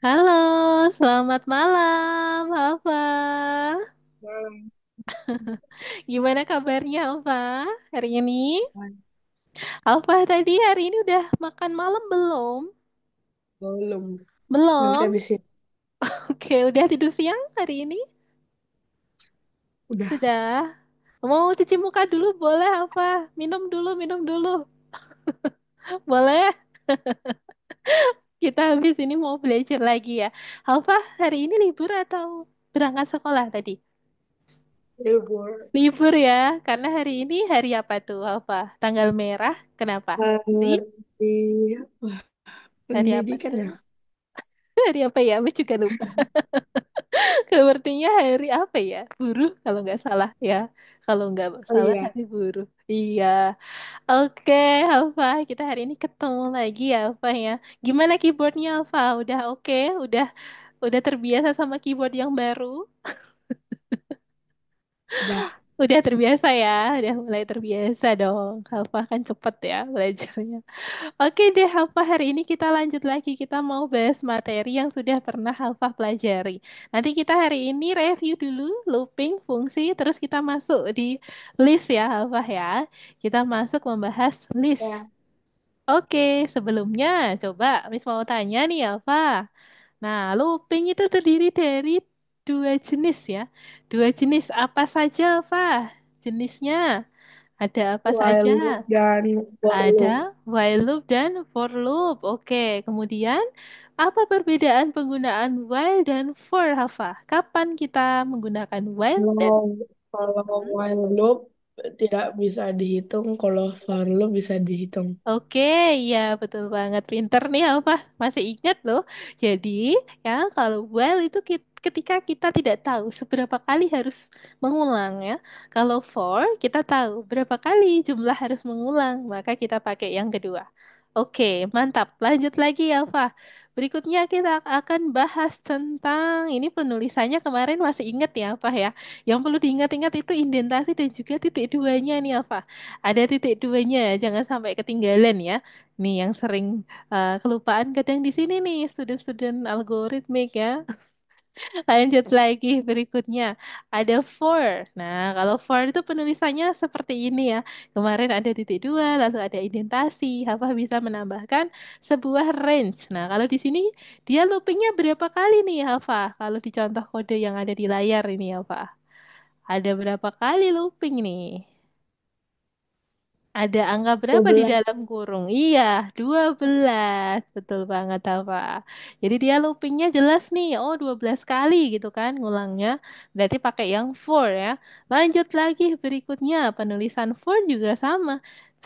Halo, selamat malam, Alfa. Malam. Gimana kabarnya, Alfa, hari ini? Alfa tadi hari ini udah makan malam belum? Belum. Nanti Belum? habis ini. Oke, udah tidur siang hari ini? Udah. Sudah. Mau cuci muka dulu boleh, Alfa? Minum dulu. Boleh? Kita habis ini mau belajar lagi ya. Alfa, hari ini libur atau berangkat sekolah tadi? Libur. Libur ya, karena hari ini hari apa tuh, Alfa? Tanggal merah, kenapa? Hari Hari wah, Hari apa pendidikan tuh? ya. Hari apa ya? Aku juga lupa. Sepertinya hari apa ya? Buruh kalau nggak salah ya. Kalau nggak Oh salah iya, hari buruh. Iya. Oke, Alfa. Kita hari ini ketemu lagi ya, Alfa ya. Gimana keyboardnya, Alfa? Udah oke? Udah terbiasa sama keyboard yang baru? udah. Udah terbiasa ya? Udah mulai terbiasa dong. Alfa kan cepet ya belajarnya. Oke deh, Halfa, hari ini kita lanjut lagi. Kita mau bahas materi yang sudah pernah Halfa pelajari. Nanti kita hari ini review dulu looping, fungsi, terus kita masuk di list ya, Halfa ya. Kita masuk membahas list. Ya. Oke, sebelumnya coba Miss mau tanya nih, Alfa. Nah, looping itu terdiri dari dua jenis ya. Dua jenis apa saja, Alfa? Jenisnya ada apa saja? While loop dan for Ada loop. while loop dan for loop. Oke, kemudian apa perbedaan penggunaan while dan for, Hafa? Kapan kita menggunakan while dan Kalau kalau Hmm? while loop tidak bisa dihitung, kalau for loop bisa dihitung. Oke, iya betul banget. Pinter nih, Hafa. Masih ingat loh. Jadi, ya kalau while itu ketika kita tidak tahu seberapa kali harus mengulang ya. Kalau for kita tahu berapa kali jumlah harus mengulang, maka kita pakai yang kedua. Oke, mantap. Lanjut lagi, Alfa. Berikutnya kita akan bahas tentang ini penulisannya kemarin masih ingat ya, Alfa ya. Yang perlu diingat-ingat itu indentasi dan juga titik duanya nih, Alfa. Ada titik duanya, jangan sampai ketinggalan ya. Nih yang sering kelupaan kadang di sini nih, student-student algoritmik ya. Lanjut lagi berikutnya. Ada for. Nah, kalau for itu penulisannya seperti ini ya. Kemarin ada titik dua, lalu ada indentasi. Apa bisa menambahkan sebuah range. Nah, kalau di sini dia loopingnya berapa kali nih, Hafa? Kalau di contoh kode yang ada di layar ini, Hafa. Ada berapa kali looping nih? Ada angka berapa di 12. dalam kurung? Iya, 12. Betul banget, apa? Jadi dia loopingnya jelas nih. Oh, 12 kali gitu kan ngulangnya. Berarti pakai yang for ya. Lanjut lagi berikutnya. Penulisan for juga sama.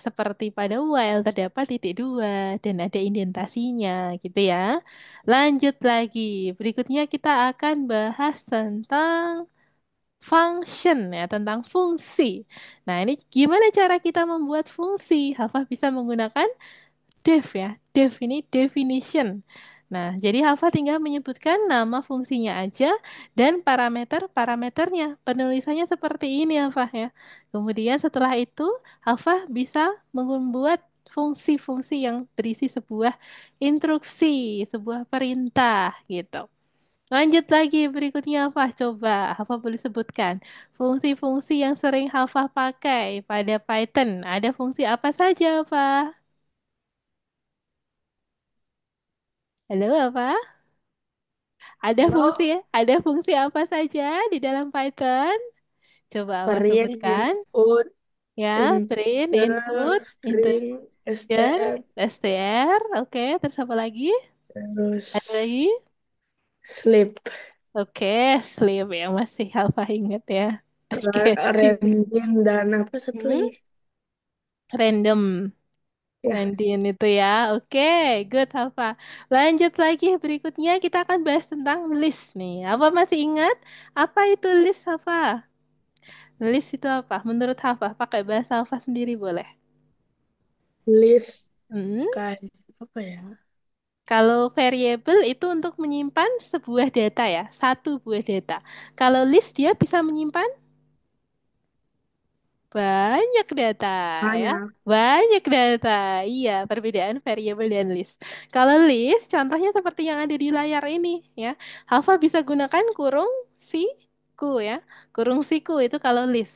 Seperti pada while terdapat titik dua dan ada indentasinya gitu ya. Lanjut lagi. Berikutnya kita akan bahas tentang function ya, tentang fungsi. Nah, ini gimana cara kita membuat fungsi? Hafah bisa menggunakan def ya. Def ini definition. Nah, jadi Hafah tinggal menyebutkan nama fungsinya aja dan parameternya. Penulisannya seperti ini Hafah ya. Kemudian setelah itu Hafah bisa membuat fungsi-fungsi yang berisi sebuah instruksi, sebuah perintah gitu. Lanjut lagi berikutnya Hafah coba. Hafah boleh sebutkan fungsi-fungsi yang sering Hafah pakai pada Python. Ada fungsi apa saja Hafah? Halo Hafah? Halo, Ada fungsi apa saja di dalam Python? Coba Hafah print, sebutkan. input, Ya, print, integer, integer, string, str, str. Oke, terus apa lagi? Ada terus lagi? sleep. Oke, sleep yang masih Hafah ingat ya. Oke, Random dan apa satu Hmm, lagi? random. Ya, Nandin itu ya. Oke, good Hafa. Lanjut lagi berikutnya kita akan bahas tentang list nih. Apa masih ingat? Apa itu list Hafa? List itu apa? Menurut Hafa, pakai bahasa Hafa sendiri boleh. list Hmm? kayak apa ya? Kalau variable itu untuk menyimpan sebuah data ya, satu buah data. Kalau list dia bisa menyimpan Banyak data ya. Banyak. Banyak data. Iya, perbedaan variabel dan list. Kalau list, contohnya seperti yang ada di layar ini ya. Alpha bisa gunakan kurung siku ya. Kurung siku itu kalau list.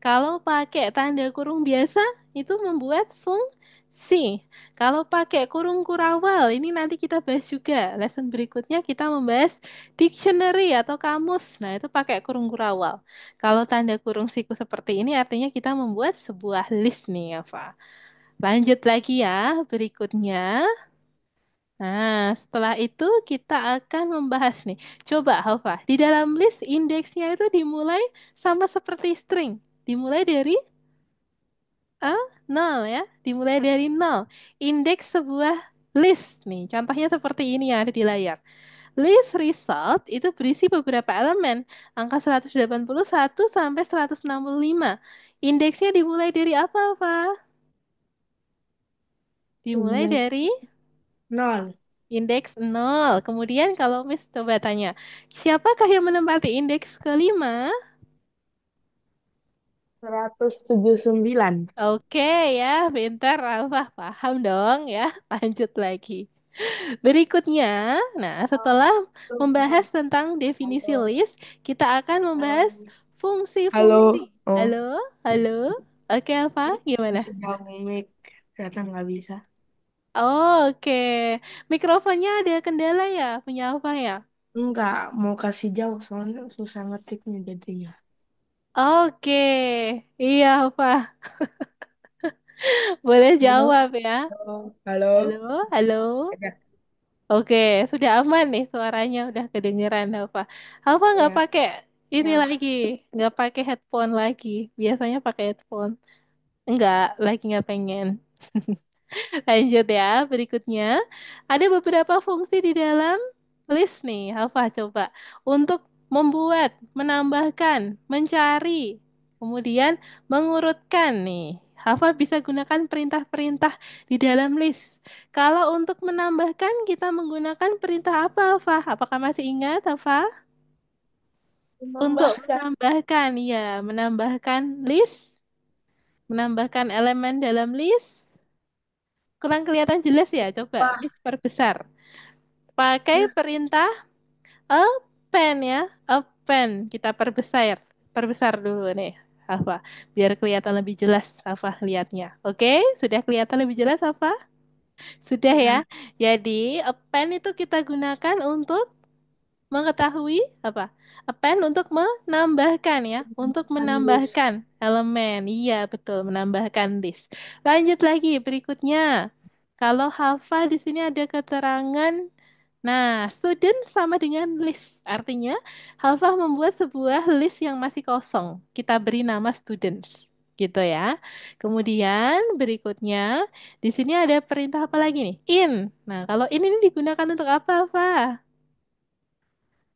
Kalau pakai tanda kurung biasa, itu membuat fungsi. Kalau pakai kurung kurawal, ini nanti kita bahas juga. Lesson berikutnya kita membahas dictionary atau kamus. Nah, itu pakai kurung kurawal. Kalau tanda kurung siku seperti ini artinya kita membuat sebuah list nih, Eva. Lanjut lagi ya, berikutnya. Nah, setelah itu kita akan membahas nih. Coba, Hava, di dalam list indeksnya itu dimulai sama seperti string. Dimulai dari 0 ya. Dimulai dari 0. Indeks sebuah list nih. Contohnya seperti ini yang ada di layar. List result itu berisi beberapa elemen, angka 181 sampai 165. Indeksnya dimulai dari apa, Pak? Dimulai Indeks dari nol. indeks 0. Kemudian kalau Miss coba tanya, siapakah yang menempati indeks kelima? 179. Oke ya, pintar, Alfa. Paham dong ya. Lanjut lagi. Berikutnya, nah setelah membahas tentang definisi Halo. list, kita akan membahas fungsi-fungsi. Halo. Oh, Halo, halo. Oke, Alfa, gimana? masih jauh mic. Ternyata nggak bisa. Oh, oke. Mikrofonnya ada kendala ya, punya Alfa ya? Enggak, mau kasih jauh soalnya susah ngetiknya jadinya. Oke, iya Alfa. Boleh Halo. jawab ya. Halo. Halo. Halo, halo. Ada. Oke, sudah aman nih suaranya, udah kedengeran Alfa. Alfa nggak Ya. pakai ini Ya. lagi, nggak pakai headphone lagi. Biasanya pakai headphone. Enggak, lagi nggak pengen. Lanjut ya, berikutnya. Ada beberapa fungsi di dalam list nih, Alfa coba. Untuk membuat, menambahkan, mencari, kemudian mengurutkan nih. Alfa bisa gunakan perintah-perintah di dalam list. Kalau untuk menambahkan, kita menggunakan perintah apa, Alfa? Apakah masih ingat, Alfa? Untuk Menambahkan. menambahkan, ya, menambahkan list, menambahkan elemen dalam list. Kurang kelihatan jelas ya, coba Wah. list perbesar. Pakai perintah append ya, append. Kita perbesar. Perbesar dulu nih, Hafa. Biar kelihatan lebih jelas, Hafa lihatnya. Oke, sudah kelihatan lebih jelas, Hafa? Sudah ya. Ya. Jadi, append itu kita gunakan untuk mengetahui apa? Append untuk menambahkan ya, untuk Unlist. menambahkan elemen. Iya, betul, menambahkan list. Lanjut lagi berikutnya. Kalau Hafa di sini ada keterangan. Nah, student sama dengan list. Artinya, Hafa membuat sebuah list yang masih kosong. Kita beri nama students. Gitu ya. Kemudian berikutnya, di sini ada perintah apa lagi nih? In. Nah, kalau ini digunakan untuk apa, Hafa?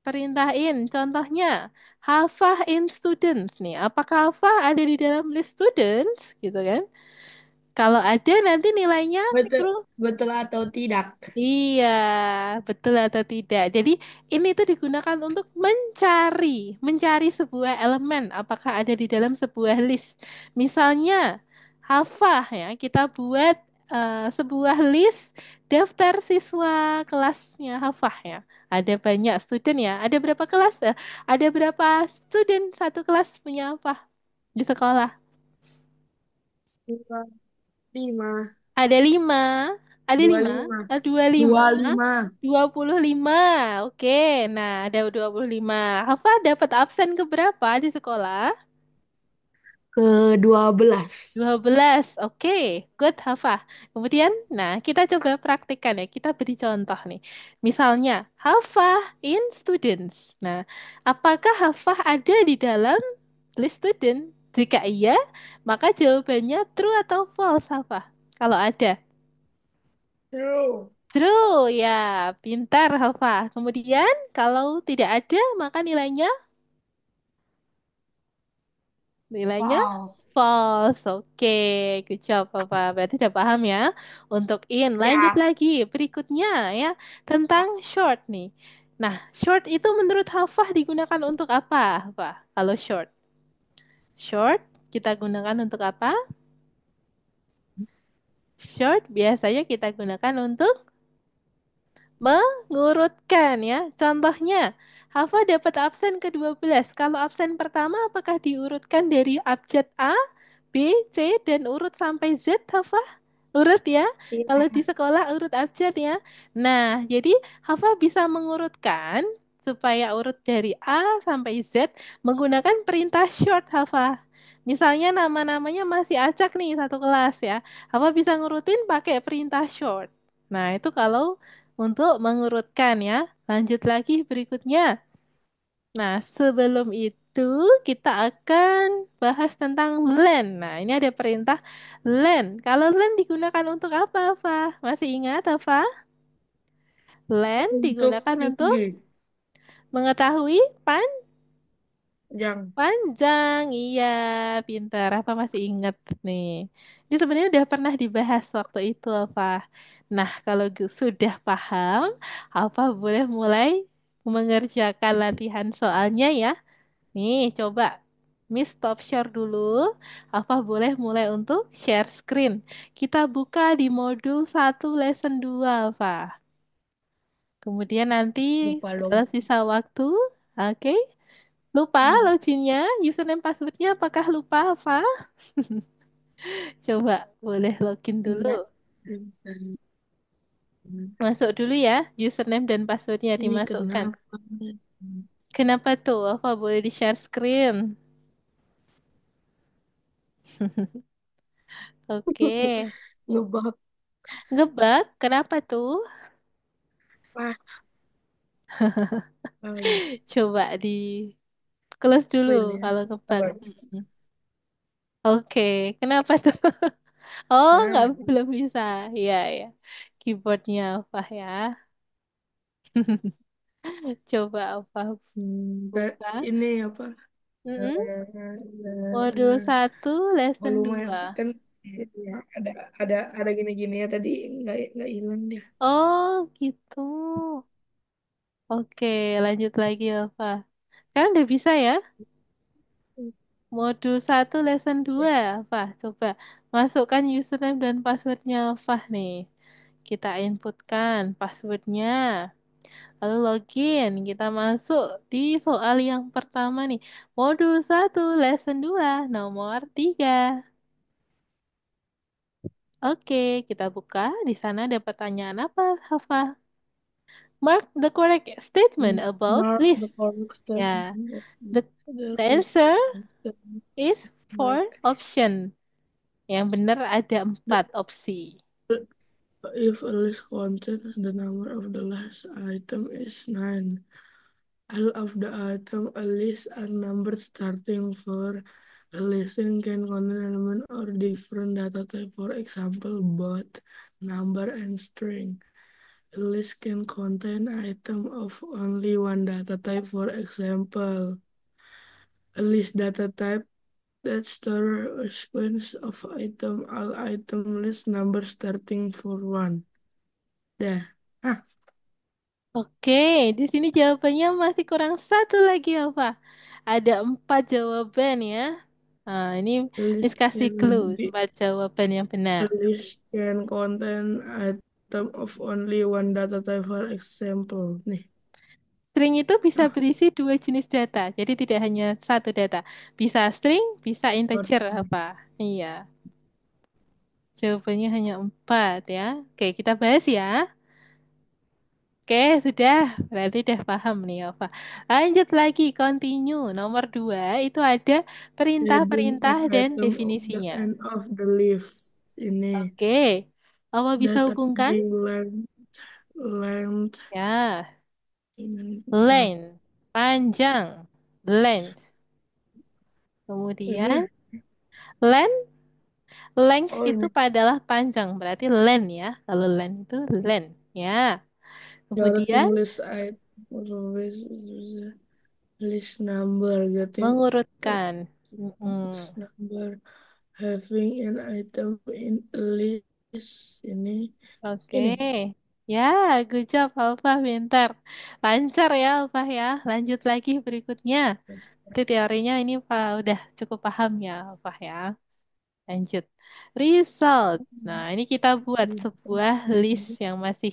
Perintahin, contohnya Hafah in students nih. Apakah Hafah ada di dalam list students gitu kan? Kalau ada nanti nilainya Betul, mikro. betul atau tidak? Iya, betul atau tidak. Jadi ini tuh digunakan untuk mencari sebuah elemen apakah ada di dalam sebuah list. Misalnya, hafah ya, kita buat sebuah list daftar siswa kelasnya hafah ya. Ada banyak student ya. Ada berapa kelas? Ada berapa student satu kelas punya apa di sekolah? Dua, lima. Ada lima. Ada Dua lima. lima. Dua lima. Dua lima. 25. Oke, nah ada 25. Hafa dapat absen ke berapa di sekolah? Ke 12. 12. Oke, good Hafa. Kemudian, nah kita coba praktikkan ya. Kita beri contoh nih. Misalnya, Hafa in students. Nah, apakah Hafa ada di dalam list student? Jika iya, maka jawabannya true atau false Hafa? Kalau ada. True. True, ya, pintar Hafa. Kemudian, kalau tidak ada, maka nilainya nilainya Wow. false. Oke, good job, Papa. Berarti udah paham ya. Untuk in, lanjut Ya. lagi. Berikutnya ya, tentang short nih. Nah, short itu menurut Hafah digunakan untuk apa, Hafah? Kalau short. Short? kita gunakan untuk apa? Short biasanya kita gunakan untuk mengurutkan ya. Contohnya, Hafa dapat absen ke-12. Kalau absen pertama apakah diurutkan dari abjad A, B, C, dan urut sampai Z, Hafa? Urut ya. Kalau di Iya. sekolah urut abjad ya. Nah, jadi Hafa bisa mengurutkan supaya urut dari A sampai Z menggunakan perintah short, Hafa. Misalnya nama-namanya masih acak nih satu kelas ya. Hafa bisa ngurutin pakai perintah short. Nah, itu kalau untuk mengurutkan ya. Lanjut lagi berikutnya. Nah, sebelum itu kita akan bahas tentang len. Nah, ini ada perintah len. Kalau len digunakan untuk apa, Fa? Masih ingat, apa? Len Untuk digunakan untuk tinggi, mengetahui yang panjang. Iya, pintar. Apa masih ingat nih? Ini sebenarnya udah pernah dibahas waktu itu, apa? Nah, kalau sudah paham, apa boleh mulai mengerjakan latihan soalnya ya? Nih, coba. Miss stop share dulu. Apa boleh mulai untuk share screen? Kita buka di modul 1 lesson 2, Pak. Kemudian nanti lupa kalau lagi. sisa waktu, oke. Lupa Hmm. loginnya, username passwordnya apakah lupa, apa? Coba boleh login dulu. Enggak. Masuk dulu ya, username dan passwordnya Ini dimasukkan. kenapa? Kenapa tuh? Apa boleh di share screen? Oke. Ngebak. Ngebug, kenapa tuh? Ah, oh iya. Coba di close dulu Oh ini ya. kalau ngebug. Sabar. Mm-mm. Oke, kenapa tuh? Oh, nggak Nah, belum bisa. Iya, ya. Keyboardnya apa ya? Coba apa buka. ini apa? Mm-mm. Modul satu, lesson Volume 2. kan ya, ada gini-gini ya tadi nggak hilang dia. Oh, gitu. Oke, lanjut lagi apa? Kan udah bisa ya? Modul satu, lesson Ya. 2 apa? Coba masukkan username dan passwordnya Fah nih. Kita inputkan passwordnya. Lalu login. Kita masuk di soal yang pertama nih. Modul satu, lesson 2 nomor 3. Oke, kita buka. Di sana ada pertanyaan apa, Hafa? Mark the correct statement about Mark the list. correct Ya, statement of the, the the list answer statement is four like option. Yang benar ada the, 4 opsi. if a list contains the number of the last item is 9. All of the item a list are numbered starting for a listing can contain element or different data type, for example, both number and string. A list can contain item of only one data type, for example, a list data type that store a sequence of item, all item list number starting for one. Dah. Ah, Oke, di sini jawabannya masih kurang satu lagi apa? Ada 4 jawaban ya. Nah, ini a Miss list kasih clue can be 4 jawaban yang benar. a list can contain item of only one data type, for example. Nih. String itu bisa Ah, berisi 2 jenis data, jadi tidak hanya satu data. Bisa string, bisa integer apa? Iya, jawabannya hanya 4 ya. Oke, kita bahas ya. Oke, sudah. Berarti udah paham nih, Ova. Lanjut lagi, continue. Nomor 2 itu ada adding perintah-perintah an dan item of the definisinya. end of the list. Ini Oke, apa bisa data hubungkan? typing length, Ya, ini, length, panjang, length. Kemudian, ini. length, length Oh itu ini adalah panjang, berarti length ya. Kalau length itu length, ya. Kemudian, generating list item always list number getting mengurutkan. list Mm-mm. number having an item in a list ini Oke, ini. Ya, good job Alfa, pintar. Lancar ya Alfa ya. Lanjut lagi berikutnya. Itu teorinya ini Pak udah cukup paham ya Alfa ya. Lanjut. Result. Nah, ini kita buat sebuah list yang masih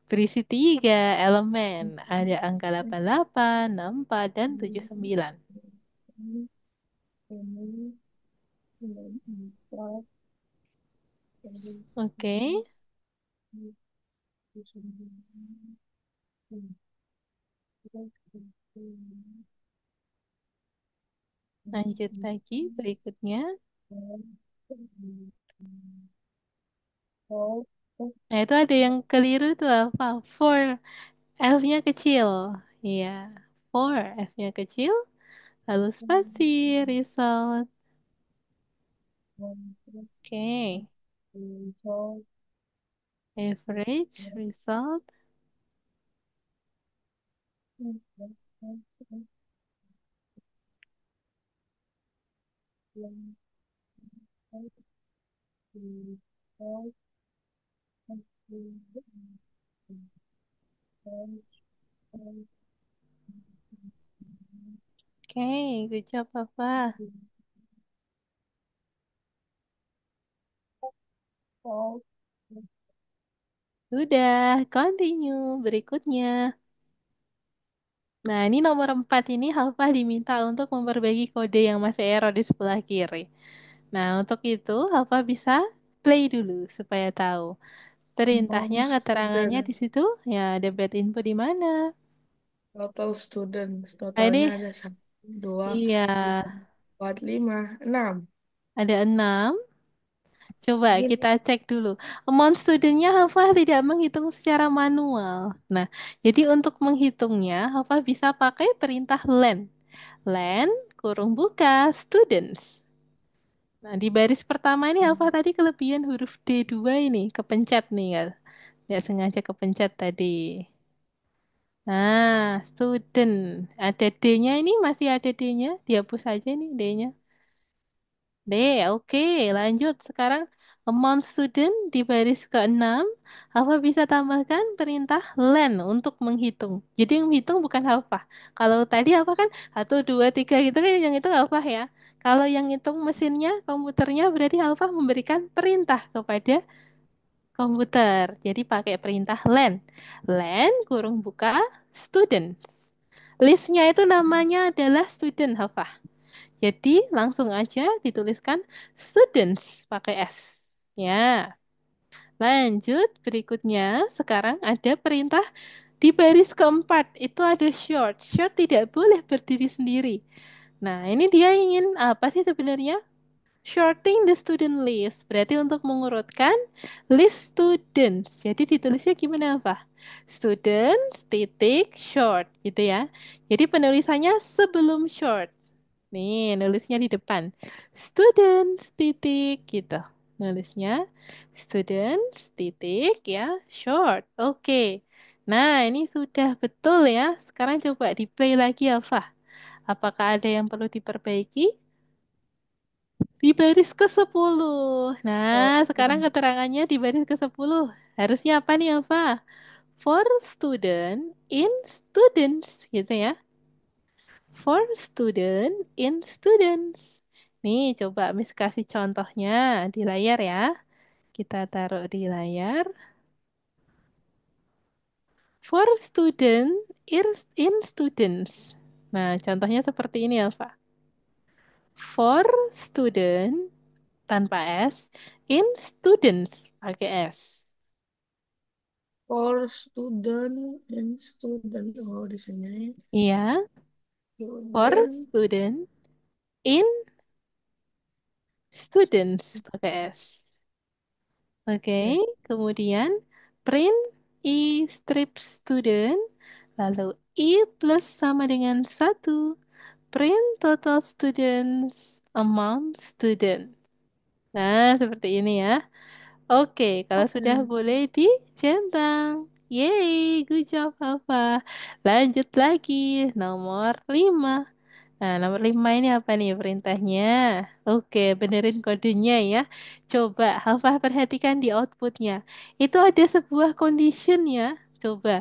berisi tiga elemen. Ada angka 88, 64, dan 79. Oke, lanjut lagi berikutnya. Nah, itu ada yang keliru tuh apa? For F-nya kecil. Iya, for F-nya kecil, lalu spasi, result. Oke, average, result. Oke, good job, Papa. Sudah, continue. Berikutnya. Nah, ini nomor 4 ini Alfa diminta untuk memperbaiki kode yang masih error di sebelah kiri. Nah, untuk itu Alfa bisa play dulu supaya tahu. Perintahnya, Among keterangannya student, di situ. Ya, ada bad info di mana. total student, Nah, totalnya ini, ada satu, dua, iya, tiga, empat, lima, enam. ada 6. Coba Gini, kita cek dulu. Amount studentnya Hafah tidak menghitung secara manual. Nah, jadi untuk menghitungnya Hafah bisa pakai perintah len. Len kurung buka students. Nah, di baris pertama ini Hafah tadi kelebihan huruf D2 ini. Kepencet nih ya. Nggak sengaja kepencet tadi. Nah, student. Ada D-nya ini masih ada D-nya. Dihapus aja nih D-nya. D, oke, lanjut. Sekarang amount student di baris ke-6, Hafa bisa tambahkan perintah len untuk menghitung. Jadi yang menghitung bukan Hafa. Kalau tadi Hafa kan 1, 2, 3 gitu kan yang itu Hafa ya. Kalau yang hitung mesinnya, komputernya berarti Hafa memberikan perintah kepada komputer. Jadi pakai perintah len. Len kurung buka student. Listnya itu namanya adalah student Hafa. Jadi langsung aja dituliskan students pakai S. Ya, lanjut berikutnya. Sekarang ada perintah di baris keempat. Itu ada short. Short tidak boleh berdiri sendiri. Nah, ini dia ingin apa sih sebenarnya? Shorting the student list. Berarti untuk mengurutkan list students. Jadi ditulisnya gimana, Pak? Students titik short gitu ya. Jadi penulisannya sebelum short. Nih, nulisnya di depan. Students titik gitu. Nulisnya students titik ya, short. Oke. Nah, ini sudah betul ya. Sekarang coba di play lagi Alfa. Apakah ada yang perlu diperbaiki? Di baris ke-10. Nah, oh, sekarang keterangannya di baris ke-10. Harusnya apa nih Alfa? For student in students gitu ya. For student in students. Nih, coba Miss kasih contohnya di layar ya. Kita taruh di layar. For student in students. Nah, contohnya seperti ini, Alfa. For student tanpa S, in students pakai S. for student and student. Oh, di sini Iya, for student. student in students pakai S. Oke, Ya. kemudian print I strip student, lalu I plus sama dengan 1. Print total students, amount student. Nah, seperti ini ya. Oke, kalau Oke. sudah boleh dicentang. Yeay, good job, Alfa. Lanjut lagi, nomor 5. Nah, nomor 5 ini apa nih perintahnya? Oke, benerin kodenya ya. Coba Hafah perhatikan di outputnya. Itu ada sebuah condition ya. Coba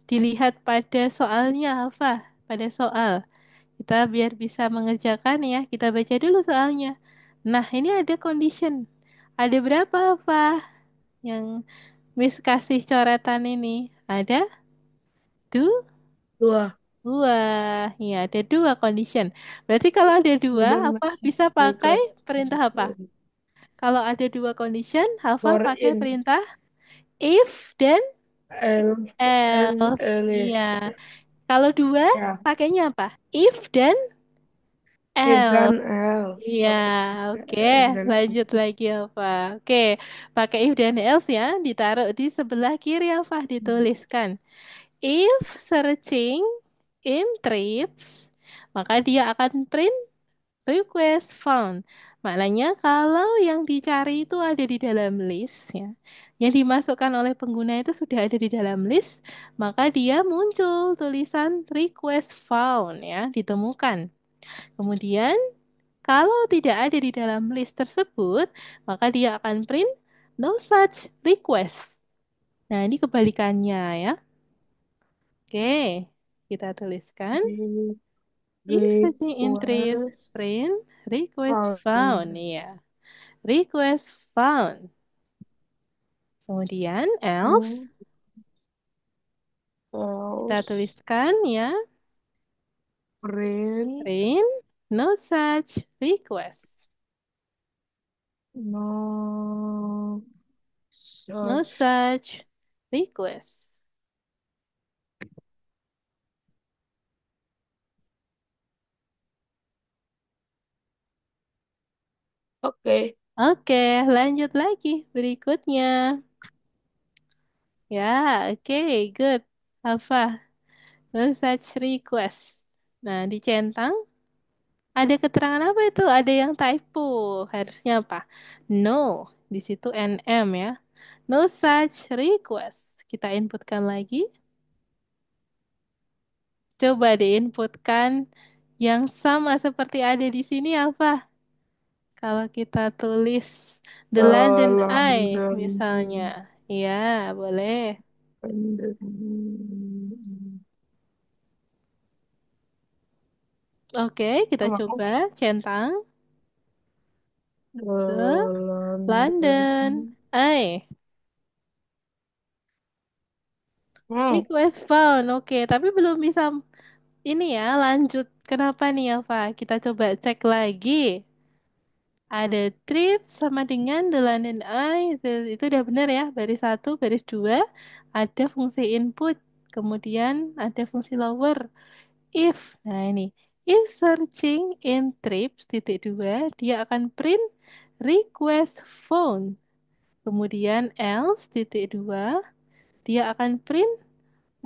dilihat pada soalnya Hafah. Pada soal. Kita biar bisa mengerjakan ya. Kita baca dulu soalnya. Nah, ini ada condition. Ada berapa Hafah yang Miss kasih coretan ini? Ada? Dua? Dua. Dua, ya ada dua condition. Berarti kalau ada dua, Student apa bisa message pakai request perintah apa? Kalau ada dua condition, Hafah for pakai in perintah if dan else and else. Iya. else. Kalau dua, Ya, pakainya apa? If dan if else. dan else. Iya, Oke. oke. If dan Lanjut lagi apa? Oke, pakai if dan else ya. Ditaruh di sebelah kiri Hafah, dituliskan. If searching in trips, maka dia akan print request found. Maknanya kalau yang dicari itu ada di dalam list ya. Yang dimasukkan oleh pengguna itu sudah ada di dalam list, maka dia muncul tulisan request found ya, ditemukan. Kemudian kalau tidak ada di dalam list tersebut, maka dia akan print no such request. Nah, ini kebalikannya ya. Oke, kita tuliskan. if If searching interest, request print request found. found. Iya, request found. Kemudian else Hmm, kita else tuliskan ya, print print no such request. no No such. such request. Oke. Oke, lanjut lagi berikutnya. Ya, oke, good. Apa? No such request. Nah, dicentang. Ada keterangan apa itu? Ada yang typo. Harusnya apa? No. Di situ NM ya. No such request. Kita inputkan lagi. Coba diinputkan yang sama seperti ada di sini apa? Kalau kita tulis The London Eye London misalnya. Iya, boleh. Oke, kita Apa? coba centang The London. London Eye. Hmm, Request found. Oke, tapi belum bisa ini ya, lanjut. Kenapa nih, Alfa? Kita coba cek lagi. Ada trip sama dengan the London Eye. Itu udah benar ya. Baris satu, baris dua. Ada fungsi input. Kemudian ada fungsi lower. If. Nah ini. If searching in trips, titik dua, dia akan print request phone. Kemudian else, titik dua, dia akan print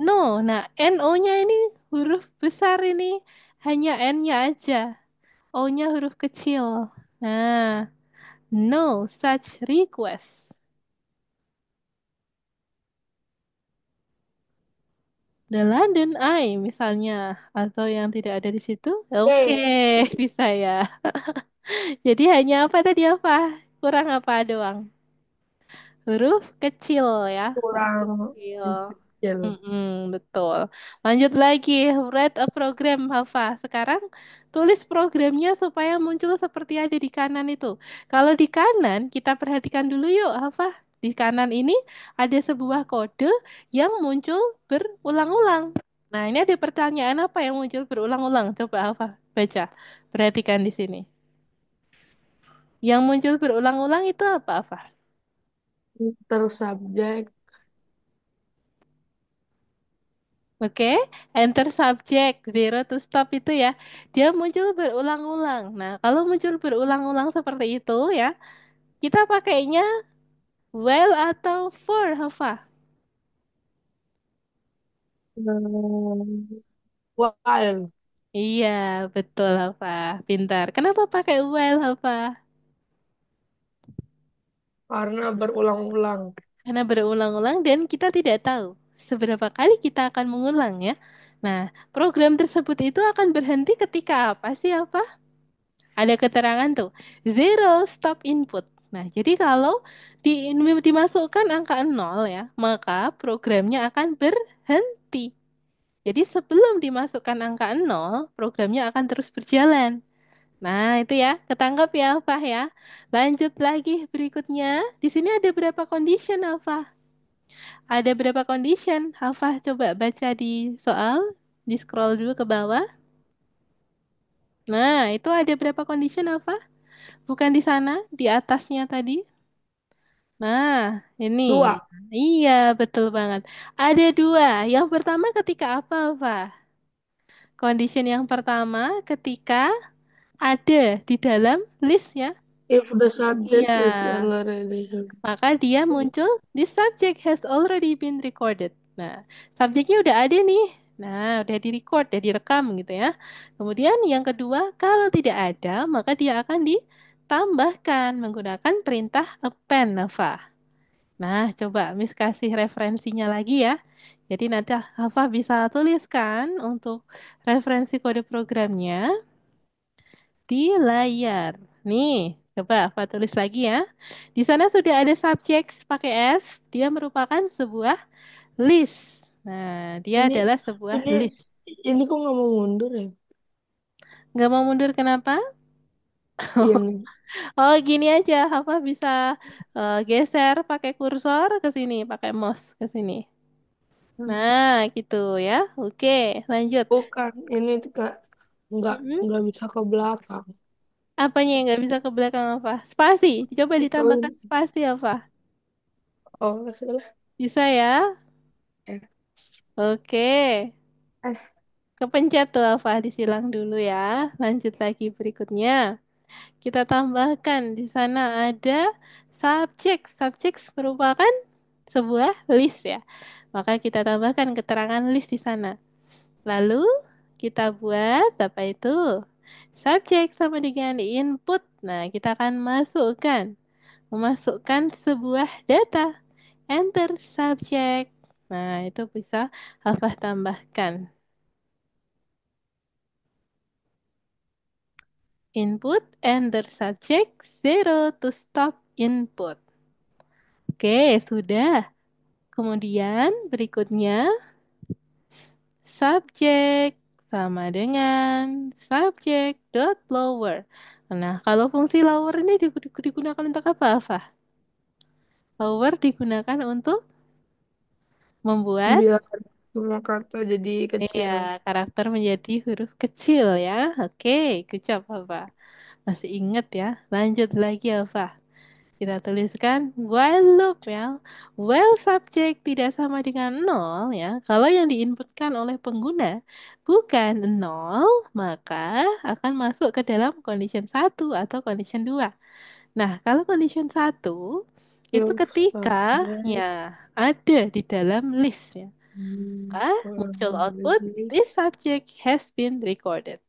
no. Nah, NO-nya ini huruf besar ini. Hanya N-nya aja. O-nya huruf kecil. Nah, no such request. The London Eye misalnya. Atau yang tidak ada di situ. Oke, oke. bisa ya. Jadi hanya apa tadi apa? Kurang apa doang? Huruf kecil ya. Huruf Kurang kecil. kecil. Betul. Lanjut lagi, write a program, Hafa. Sekarang tulis programnya supaya muncul seperti ada di kanan itu. Kalau di kanan, kita perhatikan dulu yuk, Hafa. Di kanan ini ada sebuah kode yang muncul berulang-ulang. Nah, ini ada pertanyaan apa yang muncul berulang-ulang? Coba Hafa baca. Perhatikan di sini. Yang muncul berulang-ulang itu apa, Hafa? Terus subjek. Oke, enter subject, zero to stop itu ya. Dia muncul berulang-ulang. Nah, kalau muncul berulang-ulang seperti itu ya, kita pakainya while atau for, Hafa. While. Iya, betul, Hafa. Pintar. Kenapa pakai while, Hafa? Karena berulang-ulang. Karena berulang-ulang dan kita tidak tahu seberapa kali kita akan mengulang ya. Nah, program tersebut itu akan berhenti ketika apa sih apa? Ada keterangan tuh, zero stop input. Nah, jadi kalau dimasukkan angka nol ya, maka programnya akan berhenti. Jadi sebelum dimasukkan angka nol, programnya akan terus berjalan. Nah, itu ya, ketangkap ya, Alfa ya. Lanjut lagi berikutnya. Di sini ada berapa condition, Alfa? Ada berapa condition? Alfa coba baca di soal, di scroll dulu ke bawah. Nah, itu ada berapa condition, Alfa? Bukan di sana, di atasnya tadi. Nah, ini. Dua. Iya, betul banget. Ada dua. Yang pertama ketika apa, Alfa? Condition yang pertama ketika ada di dalam list ya. If the subject Iya, is already maka dia muncul the subject has already been recorded. Nah, subjeknya udah ada nih. Nah, udah direcord, udah direkam gitu ya. Kemudian yang kedua, kalau tidak ada, maka dia akan ditambahkan menggunakan perintah append, Nafa. Nah, coba Miss kasih referensinya lagi ya. Jadi nanti Hafa bisa tuliskan untuk referensi kode programnya di layar. Nih, coba Hafa tulis lagi ya. Di sana sudah ada subjek pakai S. Dia merupakan sebuah list. Nah, dia ini adalah sebuah ini list. ini kok nggak mau mundur ya? Nggak mau mundur kenapa? Iya nih. Oh, gini aja. Hafa bisa geser pakai kursor ke sini, pakai mouse ke sini. Hmm. Nah, gitu ya. Oke, lanjut. Bukan, ini nggak nggak Mm-mm. nggak bisa ke belakang. Apanya yang nggak bisa ke belakang apa? Spasi. Coba Itu ditambahkan spasi apa? oh salah. Bisa ya? Eh, Oke. eh, Kepencet tuh Alfa, disilang dulu ya. Lanjut lagi berikutnya. Kita tambahkan di sana ada subjek. Subjek merupakan sebuah list ya. Maka kita tambahkan keterangan list di sana. Lalu kita buat apa itu? Subjek sama dengan input. Nah, kita akan masukkan memasukkan sebuah data. Enter subject. Nah, itu bisa Hafah tambahkan. Input, enter subject, zero to stop input. Oke, sudah. Kemudian berikutnya, subject sama dengan subject dot lower. Nah, kalau fungsi lower ini digunakan untuk apa, Hafah? Lower digunakan untuk membuat biar semua kata jadi iya, kecil. karakter menjadi huruf kecil ya. Oke, good job, Alfa. Masih ingat ya. Lanjut lagi, Alfa. Kita tuliskan while loop ya. While subjek tidak sama dengan nol ya. Kalau yang diinputkan oleh pengguna bukan nol, maka akan masuk ke dalam condition satu atau condition 2. Nah, kalau condition satu itu If ketika ya subject ada di dalam list ya. Maka muncul output, already this subject has been recorded.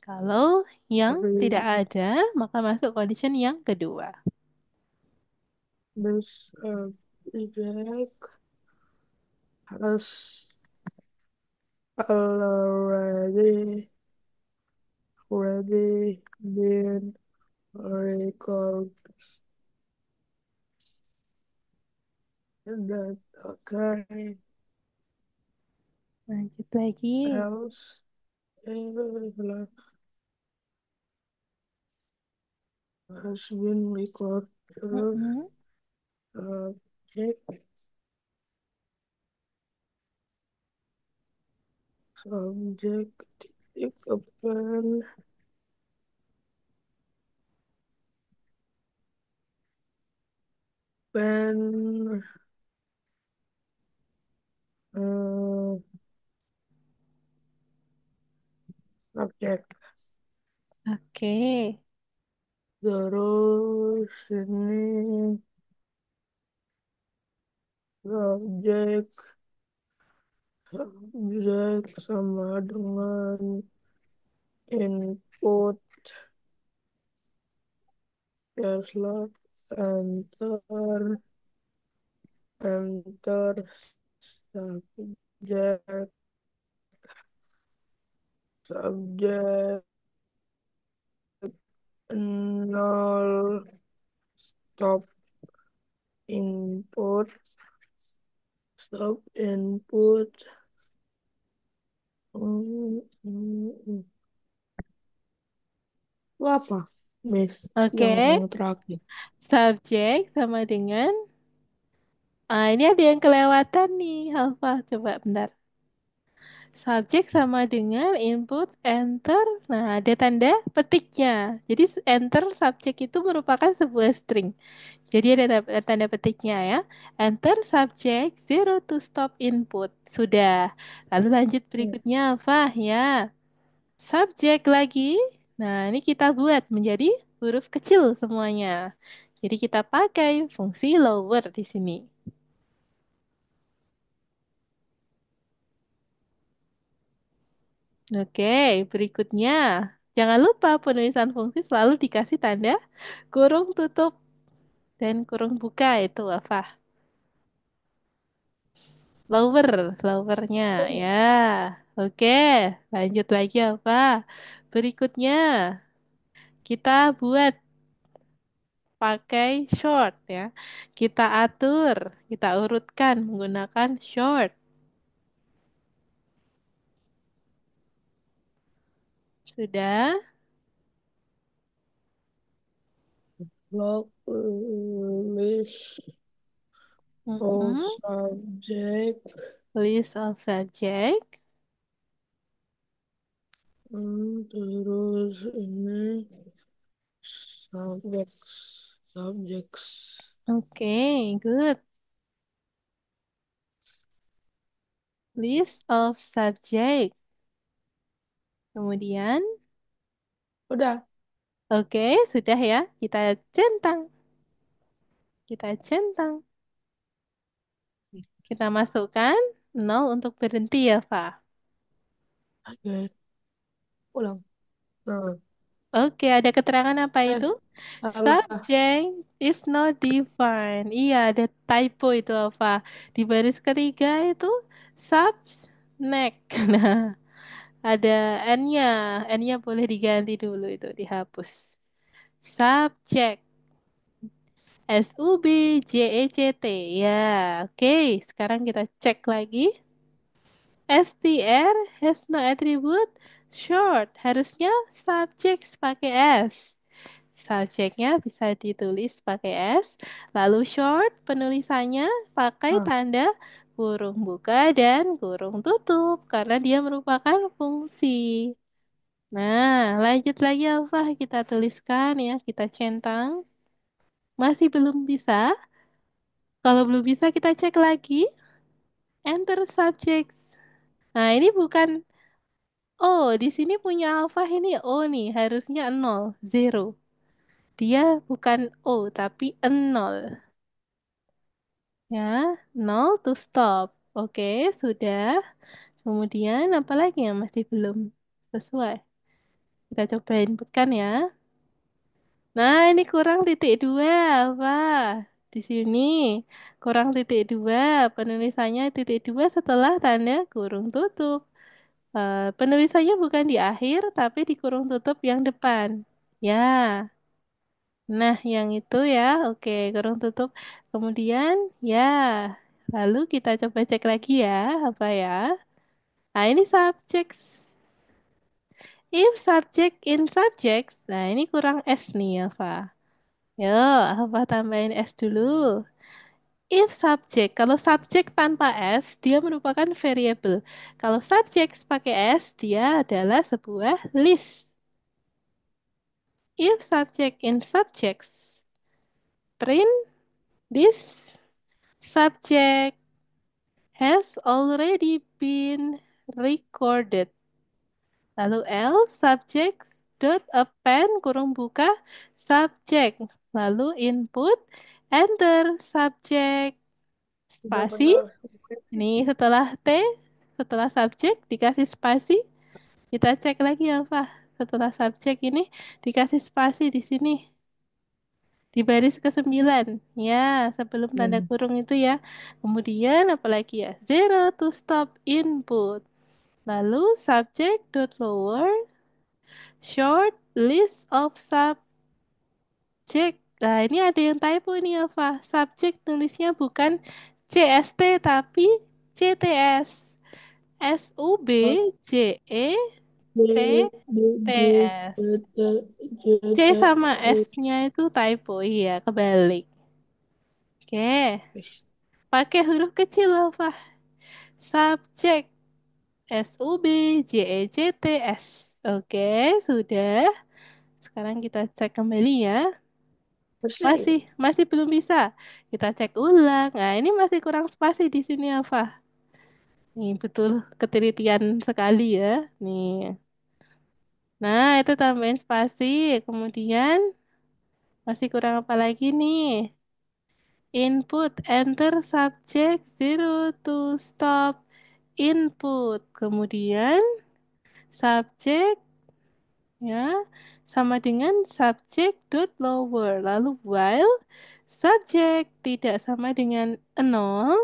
Kalau yang tidak read ada, maka masuk condition yang kedua. this subject has already been recorded. That okay. Lanjut lagi. Else has been recorded. Mm-mm. Subject subject titik pen eh, subject Oke. terus ini subjek subjek sama dengan input slot enter enter subjek subject nol, stop input, stop input. Hmm, hmm, hmm. Itu apa, Miss? Oke, Yang terakhir. subjek sama dengan ini ada yang kelewatan nih, Alfa. Coba bentar. Subjek sama dengan input enter. Nah, ada tanda petiknya. Jadi enter subjek itu merupakan sebuah string. Jadi ada tanda petiknya ya. Enter subject zero to stop input. Sudah. Lalu lanjut Hmm. berikutnya apa ya? Subjek lagi. Nah, ini kita buat menjadi huruf kecil semuanya. Jadi kita pakai fungsi lower di sini. Oke, berikutnya. Jangan lupa penulisan fungsi selalu dikasih tanda kurung tutup dan kurung buka itu apa? Lowernya ya. Oke, lanjut lagi apa? Berikutnya kita buat pakai short ya. Kita atur, kita urutkan menggunakan short. Sudah? Block list of Mm-mm. subject. List of subject. Terus ini subjects. Oke, good. List of subject. Kemudian, Udah. oke, sudah ya. Kita centang. Kita centang. Kita masukkan nol untuk berhenti ya, Pak. Oke, ulang. Nah, Oke, ada keterangan apa itu? salah. Subject is not defined. Iya, ada typo itu apa? Di baris ketiga itu subject. Nah, ada N-nya. N-nya boleh diganti dulu itu, dihapus. Subject. Subject. Ya, oke. Sekarang kita cek lagi. STR has no attribute. Short. Harusnya subject pakai S. Subjeknya bisa ditulis pakai S. Lalu short penulisannya pakai Ah, tanda kurung buka dan kurung tutup. Karena dia merupakan fungsi. Nah, lanjut lagi apa? Kita tuliskan ya. Kita centang. Masih belum bisa. Kalau belum bisa kita cek lagi. Enter subjects. Nah, ini bukan oh, di sini punya alpha ini O nih, harusnya nol, zero. Dia bukan O, tapi nol. Ya, nol to stop. Oke, sudah. Kemudian apa lagi yang masih belum sesuai? Kita coba inputkan ya. Nah, ini kurang titik dua, apa? Di sini kurang titik dua, penulisannya titik dua setelah tanda kurung tutup. Penulisannya bukan di akhir, tapi di kurung tutup yang depan. Ya, nah yang itu ya, oke, kurung tutup. Kemudian, ya, lalu kita coba cek lagi ya, apa ya? Nah, ini subject. If subject in subject, nah ini kurang S nih, Alfa. Yo, Alfa tambahin S dulu. If subject, kalau subject tanpa S, dia merupakan variable. Kalau subject pakai S, dia adalah sebuah list. If subject in subjects, print this subject has already been recorded. Lalu else subject dot append kurung buka subject. Lalu input enter subject udah spasi. benar. Ini setelah T, setelah subject dikasih spasi. Kita cek lagi apa? Setelah subject ini dikasih spasi di sini. Di baris ke-9. Ya, sebelum tanda Hmm. kurung itu ya. Kemudian apalagi ya? Zero to stop input. Lalu subject dot lower short list of subject. Nah, ini ada yang typo ini apa? Subject tulisnya bukan CST tapi CTS. SUB Oh, JE J, T D, T J, T, S. T, J, C T, sama E. S-nya itu typo, iya kebalik. Oke, Wis. pakai huruf kecil apa? Subjek SUB JECT S. Oke, sudah. Sekarang kita cek kembali ya. Masa Masih, ya? masih belum bisa. Kita cek ulang. Nah, ini masih kurang spasi di sini apa? Nih, betul ketelitian sekali ya. Nih. Nah, itu tambahin spasi. Kemudian masih kurang apa lagi nih? Input, enter subject zero to stop input. Kemudian subject ya sama dengan subject dot lower. Lalu while subject tidak sama dengan 0,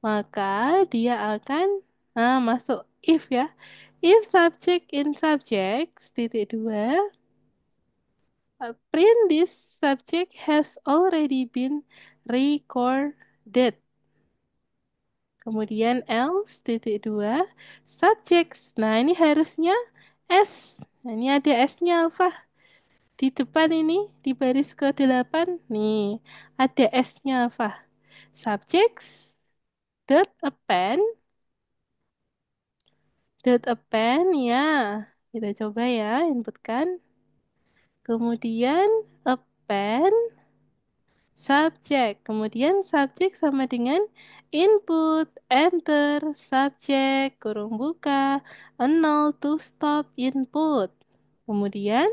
maka dia akan masuk if ya. If subject in subject titik dua, print this subject has already been recorded. Kemudian else titik dua subjects. Nah, ini harusnya S. Nah, ini ada S-nya apa? Di depan ini di baris ke-8 nih ada S-nya apa? Subjects dot append dot append ya. Kita coba ya inputkan. Kemudian append subjek. Kemudian subjek sama dengan input, enter, subjek, kurung buka, 0 to stop input. Kemudian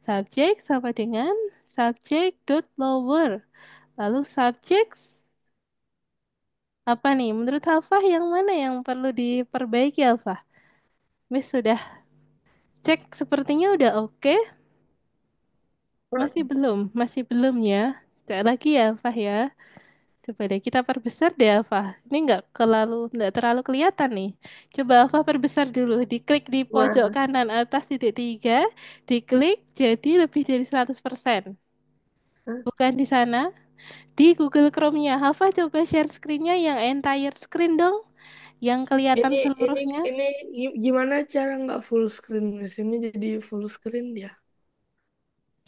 subjek sama dengan subjek dot lower. Lalu subjek apa nih? Menurut Alfah yang mana yang perlu diperbaiki Alfah? Miss sudah cek sepertinya udah oke. Masih belum ya. Cek lagi ya Alfah ya. Coba deh kita perbesar deh Alfa. Ini nggak terlalu kelihatan nih. Coba Alfa perbesar dulu. Diklik di pojok Wah. kanan atas titik tiga. Diklik jadi lebih dari 100%. Hah? Bukan di sana. Di Google Chrome-nya. Alfa coba share screen-nya yang entire screen dong. Yang kelihatan Ini ini seluruhnya. ini gimana cara nggak full screen di sini jadi full screen dia?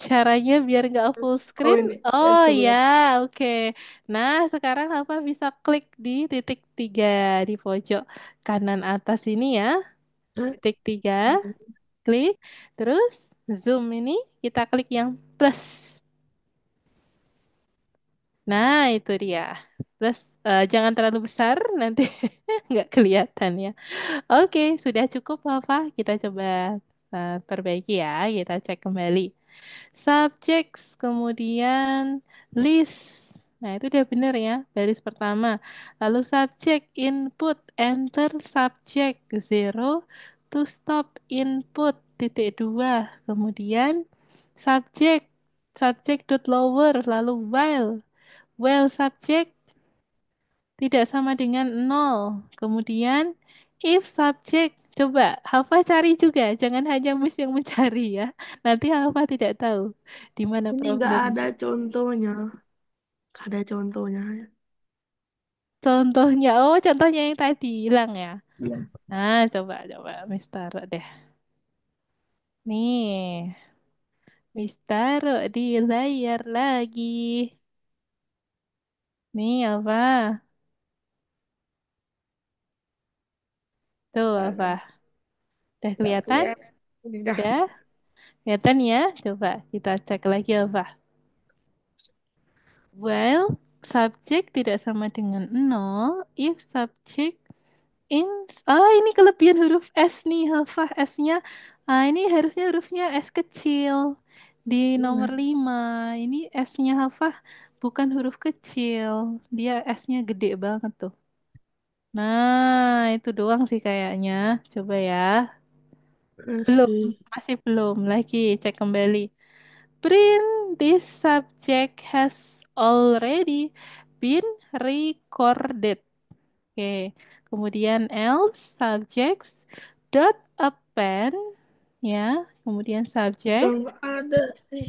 Caranya biar nggak full Oh screen. ini Oh ya, sebelah. oke. Nah, sekarang Alfa bisa klik di titik tiga di pojok kanan atas ini ya. Hah? Titik tiga, klik, terus zoom ini kita klik yang plus. Nah, itu dia. Plus, jangan terlalu besar, nanti nggak kelihatan ya. Oke, sudah cukup apa? Kita coba perbaiki ya. Kita cek kembali. Subjects, kemudian list. Nah, itu udah benar ya, baris pertama. Lalu subject input, enter subject zero to stop input titik dua. Kemudian subject, subject dot lower, lalu while subject tidak sama dengan nol. Kemudian if subject, coba Hafa cari juga, jangan hanya Miss yang mencari ya. Nanti Hafa tidak tahu di mana Ini nggak ada problemnya. contohnya. Nggak ada contohnya. Contohnya, oh contohnya yang tadi hilang ya. Iya. Nah, coba Miss taruh deh. Nih, Miss taruh di layar lagi. Nih apa? Tuh Nggak ada. apa? Udah Nggak kelihatan? kelihatan. Ini dah. Udah? Kelihatan ya? Coba kita cek lagi apa? Well, subjek tidak sama dengan nol if subjek in... Ah, ini kelebihan huruf S nih, hafah S-nya. Ah, ini harusnya hurufnya S kecil. Di nomor Mana? 5 ini S-nya hafah bukan huruf kecil. Dia S-nya gede banget tuh. Nah, itu doang sih kayaknya. Coba ya. Belum, Masih. masih belum. Lagi cek kembali. Print this subject has already been recorded. Oke, kemudian else subjects dot append ya, kemudian subject. Yang ada sih.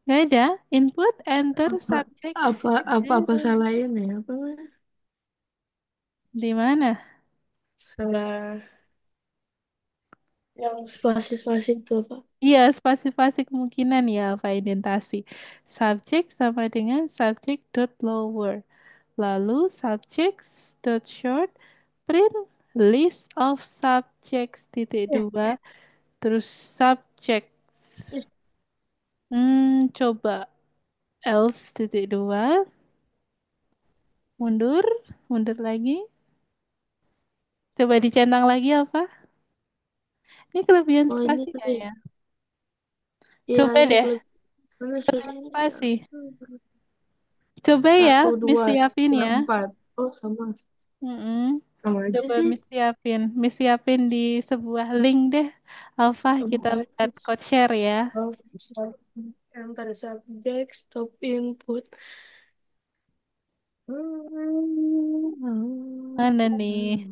Nggak ada. Input, enter, Apa subject. apa Zero. salah ini? Apa namanya? Di mana? Salah yang spasi-spasi itu apa? Iya, spasi-spasi kemungkinan ya, alfa indentasi. Subject sama dengan subject dot lower. Lalu subject dot short print list of subjects titik Eh, dua terus subject. eh, Coba else titik dua mundur, mundur lagi. Coba dicentang lagi apa? Ini kelebihan oh ini spasinya tadi. ya. Iya Coba ini deh, kelihatan. Mana kelebihan suaranya? spasi. Coba ya, Satu, Miss dua, siapin tiga, ya. empat. Oh sama. Mm-mm. Sama aja Coba sih. Miss siapin di sebuah link deh. Alfa kita Empat. buat code share ya. Stop, stop. Enter subject. Stop input. Mana nih?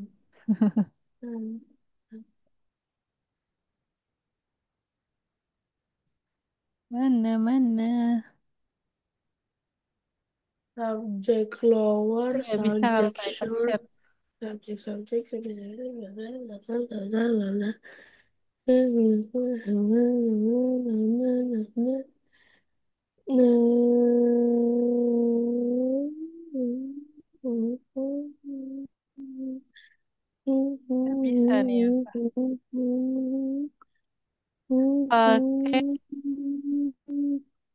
Mana? Subject lower, Nggak bisa kalau subject pakai code share. short, subject. Nggak bisa nih Alfa. Pakai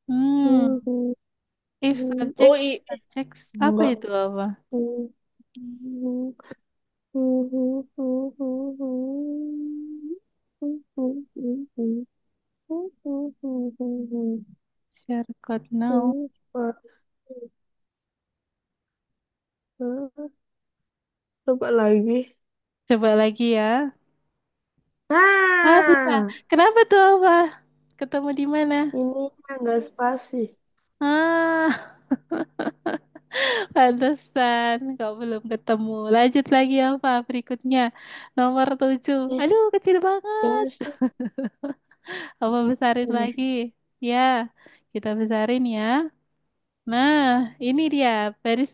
hmm, if Oh subject iya, subject apa enggak. itu apa? Share code now. Coba lagi. Coba lagi ya. Ah, bisa. Nah, Kenapa tuh apa? Ketemu di mana? ini enggak spasi. Ah, pantesan kau belum ketemu. Lanjut lagi apa berikutnya? Nomor 7. Nih, Aduh, kecil banget. ini sih. Apa besarin Ini. lagi? Ya, kita besarin ya. Nah, ini dia. Baris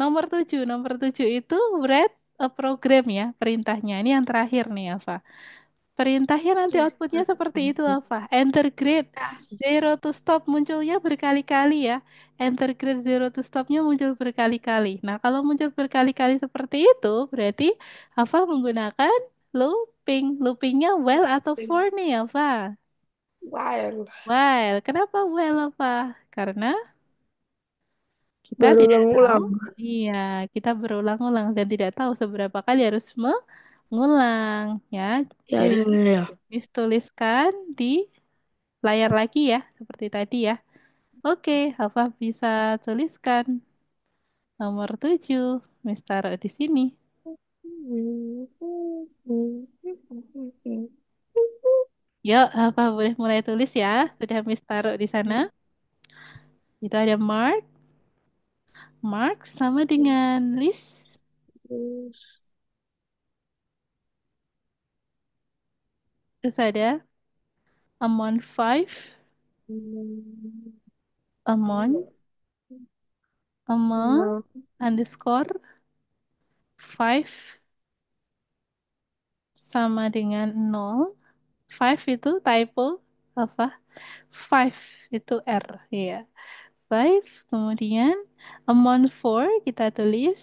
nomor 7. Nomor 7 itu write a program ya, perintahnya. Ini yang terakhir nih, Alfa. Perintahnya nanti Ih, outputnya seperti itu, Alfa. Enter grade. kasih. Zero to stop munculnya berkali-kali ya. Enter grade zero to stopnya muncul berkali-kali. Nah, kalau muncul berkali-kali seperti itu, berarti Alfa menggunakan looping. Loopingnya while atau for nih, Alfa. Wild. While. Kenapa while, Alfa? Karena kita tidak tahu. Berulang-ulang. Iya, kita berulang-ulang dan tidak tahu seberapa kali harus mengulang ya. Ya, Jadi, ya, ya, ya. Miss tuliskan di layar lagi ya, seperti tadi ya. Oke, Hafaf bisa tuliskan nomor 7. Miss taruh di sini. Yuk, Hafaf boleh mulai tulis ya. Sudah Miss taruh di sana. Itu ada mark. Mark sama dengan list. Terus, Terus ada amount 5. Amount. Amount. Underscore. 5 sama dengan 0. 5 itu typo. Apa? 5 itu R. Iya. 5. Kemudian amount 4 kita tulis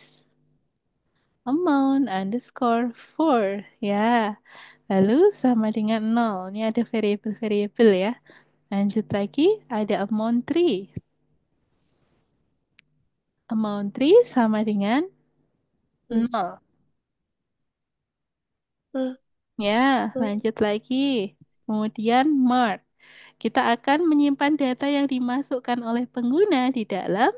amount underscore 4 ya. Lalu sama dengan 0. Ini ada variabel-variabel ya. Lanjut lagi ada amount 3. Amount 3 sama dengan 0. Ya, lanjut lagi. Kemudian mark. Kita akan menyimpan data yang dimasukkan oleh pengguna di dalam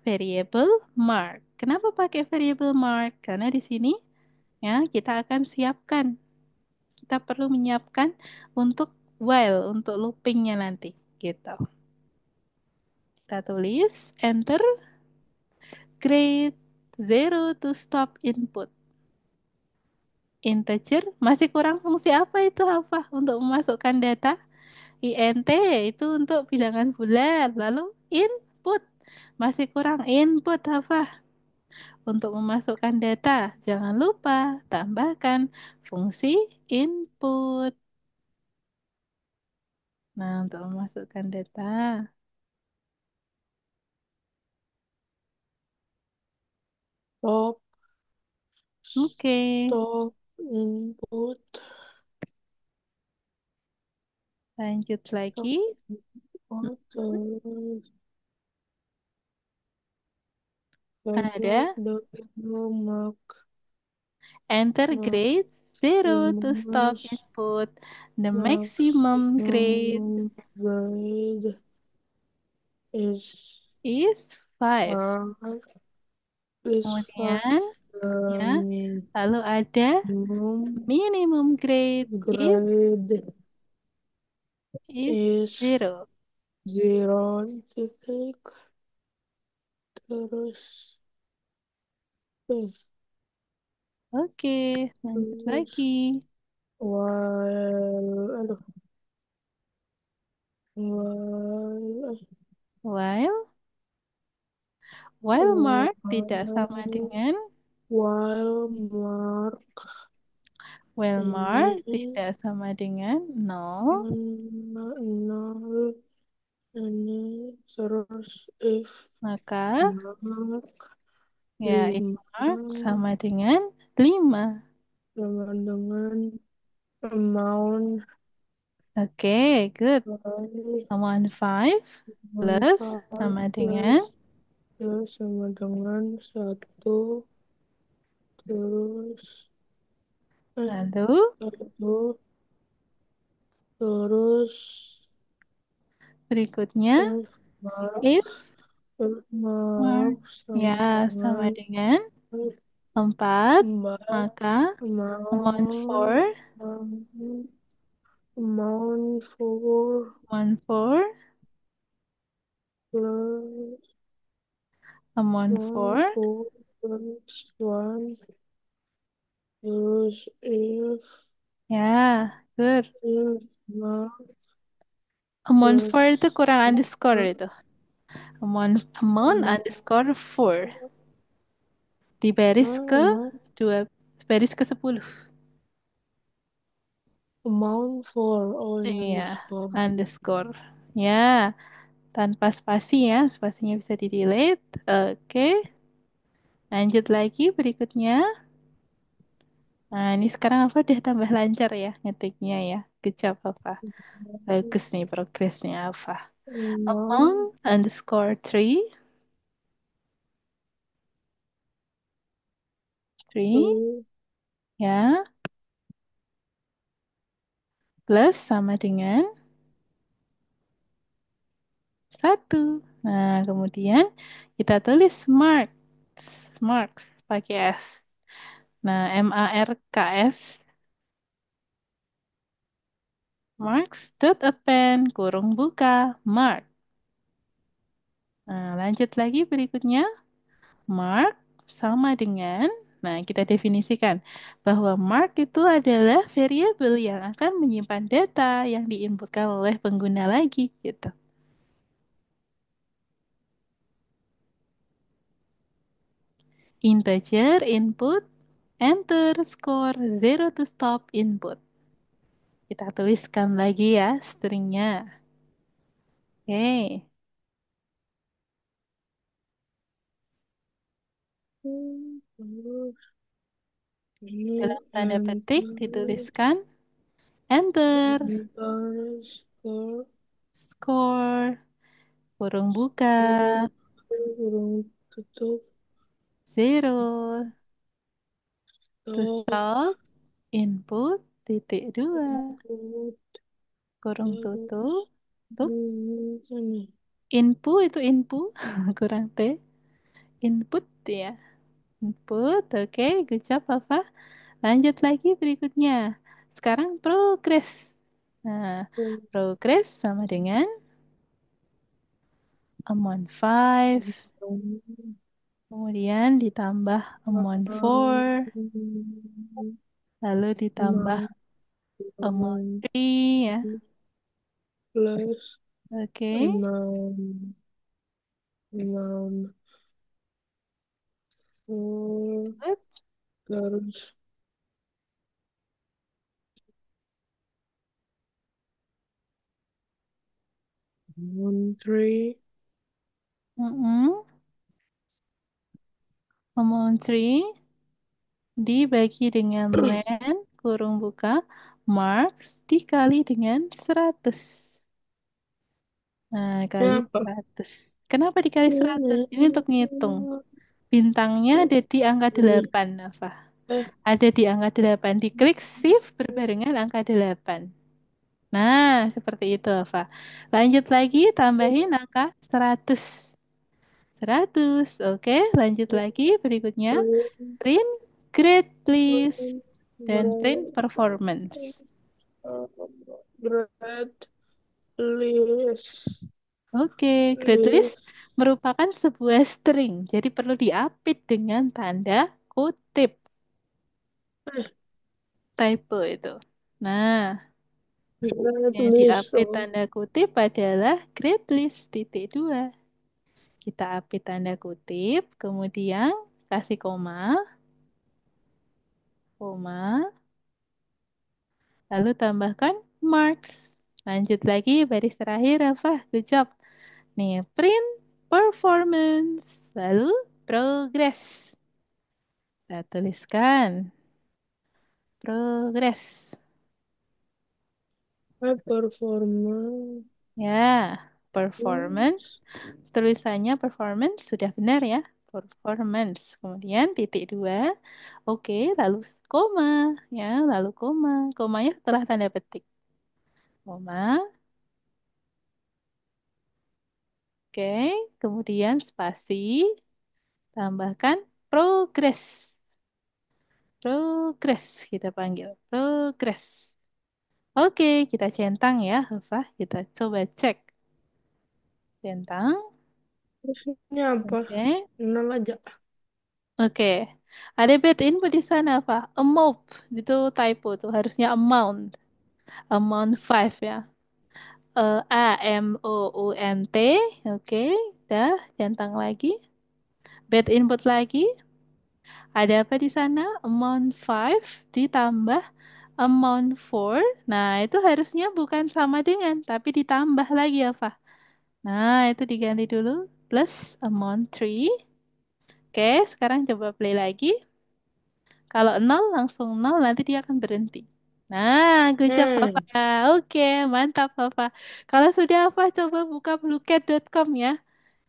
variabel mark. Kenapa pakai variabel mark? Karena di sini ya kita akan siapkan. Kita perlu menyiapkan untuk while, untuk loopingnya nanti. Gitu. Kita tulis enter grade zero to stop input. Integer masih kurang fungsi apa itu apa untuk memasukkan data? INT itu untuk bilangan bulat. Lalu input masih kurang input apa? Untuk memasukkan data. Jangan lupa tambahkan fungsi input. Nah, untuk memasukkan data. Stop, Oke, stop, input, lanjut stop, lagi. input, Hmm, terus convert Ada the mark, enter mark, grade 0 to stop minus, input. The maximum grade maximum grade is is 5. 5, is 5, Kemudian, ya, the lalu ada minimum minimum grade grade is is 0. 0 titik, terus, Oke, lanjut terus, lagi. aduh, while, While mark tidak sama while, dengan while mark mark ini tidak sama dengan 0, nol ini terus if maka mark ya if 5 mark sama dengan 5. sama dengan amount Oke, good. 5 Amount 5 plus manfaat sama dengan plus plus sama dengan 1 terus lalu 1 terus berikutnya if mark if if mark mark ya sama sama dengan dengan 4, Mbak maka amount mau 4 amount for amount 4 plus amount one 4 four plus one terus ya good. if not Amount 4 itu plus kurang underscore not itu. Amount amount underscore 4 di baris ke amount 2, baris ke 10. amount for all in Iya, underscore underscore. Ya, tanpa spasi ya, spasinya bisa di delete. Oke, lanjut lagi berikutnya. Nah, ini sekarang apa udah tambah lancar ya ngetiknya ya. Good job apa? Bagus nih progresnya apa. Among amount underscore 3 to ya, plus sama dengan 1. Nah, kemudian kita tulis marks. Marks pakai S. Nah, MARKS. Marks dot append kurung buka mark. Nah, lanjut lagi berikutnya. Mark sama dengan, nah kita definisikan bahwa mark itu adalah variabel yang akan menyimpan data yang diinputkan oleh pengguna lagi gitu. Integer input, enter score 0 to stop input. Kita tuliskan lagi ya stringnya. Oke, terus ini dalam tanda petik enter dituliskan enter underscore score kurung buka kurung tutup 0 to stop stop input titik 2 input kurung terus tutup tuh ini itu input kurang T input ya input oke good job apa lanjut lagi berikutnya sekarang progress nah progress sama dengan amount 5 kemudian ditambah amount 4 Lalu ditambah Noun, amount noun, 3 ya. plus Oke. noun, noun, four, Good. terus noun three, Mm-mm. Amount 3 dibagi dengan len, kurung buka, marks dikali dengan 100. Nah, ini kali apa? 100. Kenapa dikali 100? Ini untuk ngitung. Bintangnya ada di angka Nih, 8, Nafa. eh, Ada di angka 8. Diklik shift berbarengan angka 8. Nah, seperti itu, Nafa. Lanjut lagi, tambahin angka 100. 100. Oke, lanjut lagi. Berikutnya, print grade list dan print performance. grade list, Oke, grade list list, merupakan sebuah string, jadi perlu diapit dengan tanda kutip. eh, Typo itu. Nah, grade yang list, diapit tanda kutip adalah grade list titik dua. Kita apit tanda kutip, kemudian kasih koma, koma, lalu tambahkan marks. Lanjut lagi baris terakhir, Rafa. Good job. Nih, print performance, lalu progress. Kita tuliskan progress. performance, Ya, performance. Tulisannya performance sudah benar ya. Performance. Kemudian titik dua. Oke, lalu koma. Ya, lalu koma. Komanya setelah tanda petik. Koma. Oke, kemudian spasi. Tambahkan progress. Progress kita panggil. Progress. Oke, kita centang ya, Hafah. Kita coba cek. Centang. terusnya apa? Oke. Nol aja. Oke. Ada bad input di sana, Pak. Amount. Itu typo tuh. Harusnya amount. Amount 5 ya. AMOUNT. Oke. Dah. Centang lagi. Bad input lagi. Ada apa di sana? Amount 5 ditambah amount 4. Nah, itu harusnya bukan sama dengan, tapi ditambah lagi ya, Pak. Nah, itu diganti dulu. Plus amount 3. Oke, sekarang coba play lagi. Kalau nol langsung nol nanti dia akan berhenti. Nah, good job Papa. Hmm, Oke, mantap Papa. Kalau sudah apa coba buka bluecat.com ya.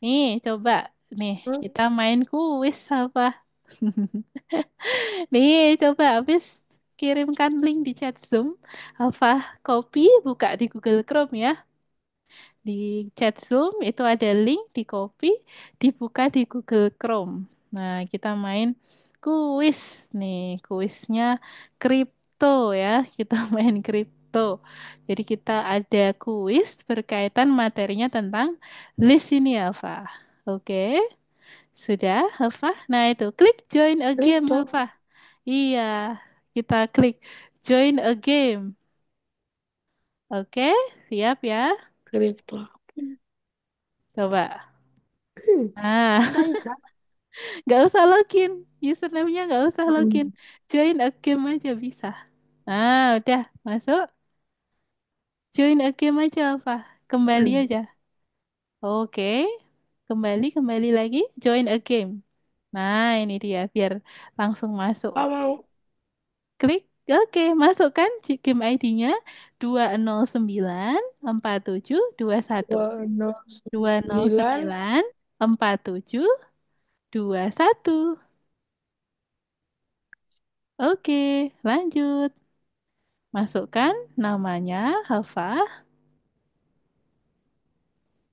Nih, coba. Nih, kita main kuis apa? Nih, coba habis kirimkan link di chat Zoom. Alfa, copy, buka di Google Chrome ya. Di chat Zoom itu ada link di copy, dibuka di Google Chrome. Nah, kita main kuis nih, kuisnya kripto ya. Kita main kripto. Jadi kita ada kuis berkaitan materinya tentang list ini Alfa. Oke, sudah Alfa. Nah, itu klik join a game kripto, Alfa. Iya, kita klik join a game. Oke, siap ya. kripto. Coba. Hmm, Nah, nggak bisa. nggak usah login. Username-nya nggak usah login. Hmm, Join a game aja bisa. Nah, udah masuk. Join a game aja, Alfa. Kembali hmm. aja. Oke. Kembali lagi. Join a game. Nah, ini dia. Biar langsung masuk. Nggak mau. Klik. Oke, masukkan game ID-nya 2094721. Dua, nol, dua nol sembilan. sembilan empat tujuh dua satu. Oke, lanjut. Masukkan namanya Hafa,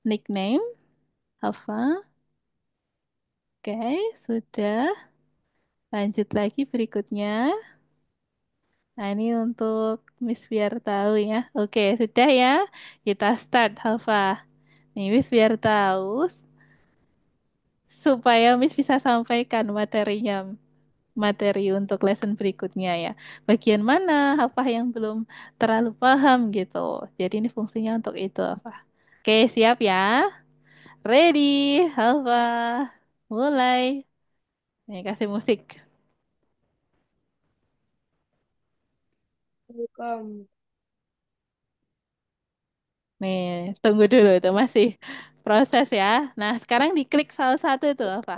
nickname Hafa. Oke, sudah. Lanjut lagi berikutnya. Nah, ini untuk Miss biar tahu ya. Oke, sudah ya. Kita start Hafa. Nih, Miss biar tahu supaya Miss bisa sampaikan materinya. materi untuk lesson berikutnya ya. Bagian mana apa yang belum terlalu paham gitu. Jadi ini fungsinya untuk itu apa? Oke, siap ya? Ready, Alfa. Mulai. Nih kasih musik. Welcome. Nih, tunggu dulu itu masih proses ya. Nah, sekarang diklik salah satu itu apa?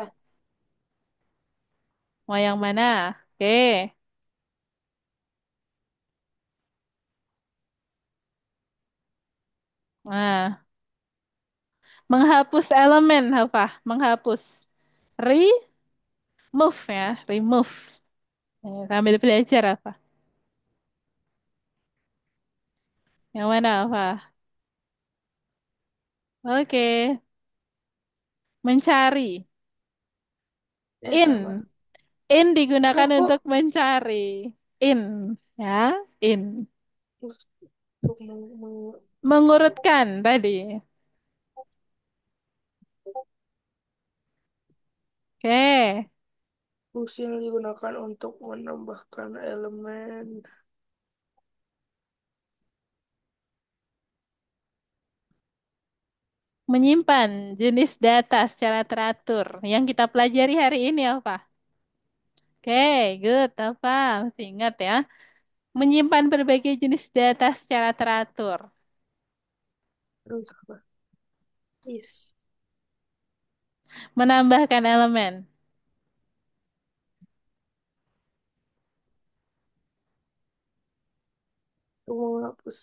Mau yang mana? Oke. Nah, menghapus elemen apa? Menghapus. Remove ya, remove. Sambil belajar apa? Yang mana apa? Oke. Mencari. Sama. In. In digunakan Kok untuk mencari. In. Ya, in. untuk Mengurutkan tadi. Oke. fungsi yang digunakan untuk menambahkan elemen. Menyimpan jenis data secara teratur. Yang kita pelajari hari ini apa? Oke, good. Apa? Masih ingat ya. Menyimpan berbagai jenis data secara teratur. Terus apa? Is. Menambahkan elemen. Untuk menghapus.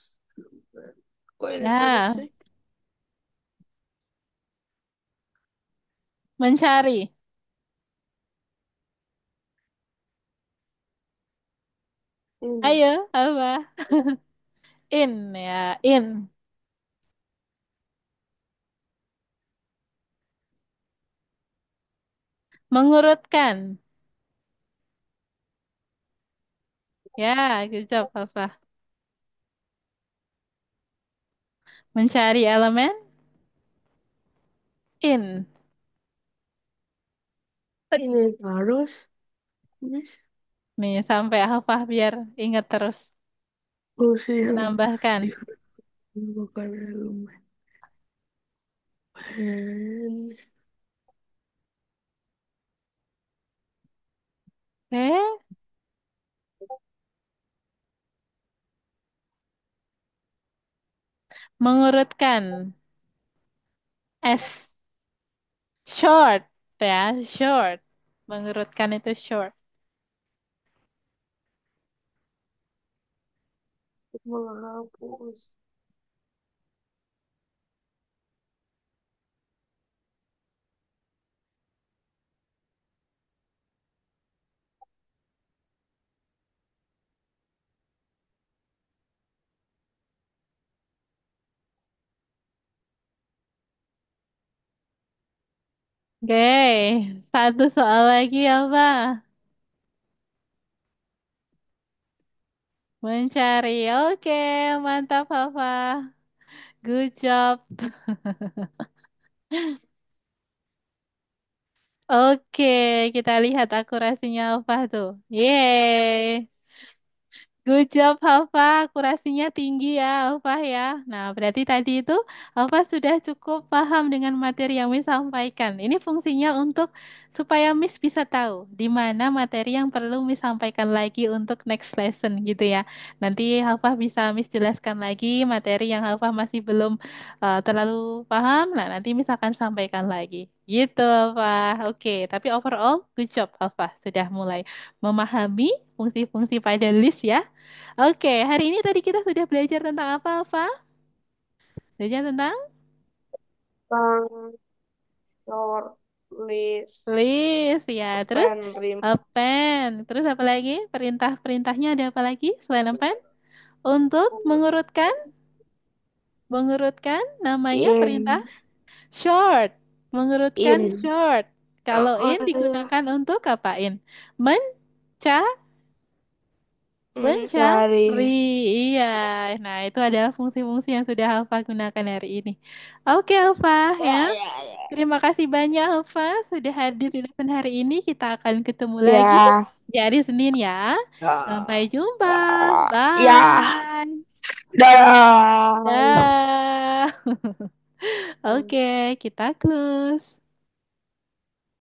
Kok ini terus Ya, sih? mencari. Ini. Ayo, apa? In ya, in. Mengurutkan. Ya, good job, Alfa. Mencari elemen. In. Ini harus. Yes. Nih, sampai Alfa biar ingat terus. Fungsi yang Menambahkan. digunakan elemen. Oke. Mengurutkan. S. Short. Ya, short. Mengurutkan itu short. Untuk menghapus. Oke. Satu soal lagi apa? Mencari. Oke, mantap, Alfa. Good job. Oke, kita lihat akurasinya Alfa tuh. Yeay. Good job, Alfa. Akurasinya tinggi ya, Alfa ya. Nah, berarti tadi itu Alfa sudah cukup paham dengan materi yang Miss sampaikan. Ini fungsinya untuk supaya Miss bisa tahu di mana materi yang perlu Miss sampaikan lagi untuk next lesson gitu ya. Nanti Alfa bisa Miss jelaskan lagi materi yang Alfa masih belum terlalu paham. Nah, nanti Miss akan sampaikan lagi. Gitu, Alfa. Oke, tapi overall, good job, Alfa. Sudah mulai memahami fungsi-fungsi pada list ya. Oke, hari ini tadi kita sudah belajar tentang apa, Alfa? Belajar tentang Tang, short, list, list ya. Terus append, rim, append. Terus apa lagi? Perintah-perintahnya ada apa lagi selain append? Untuk mengurutkan namanya perintah in, short. Mengurutkan in. short. Kalau in Oh, digunakan untuk apa in? Menca mencari. Mencari, iya. Nah, itu adalah fungsi-fungsi yang sudah Alfa gunakan hari ini. Oke, Alfa, ya. Ya, ya, ya. terima kasih banyak Alfa sudah hadir di lesson hari ini. Kita akan ketemu lagi Ya, di hari Senin ya. Sampai ya, jumpa. ya, Bye. dah. Dah. Oke, kita close.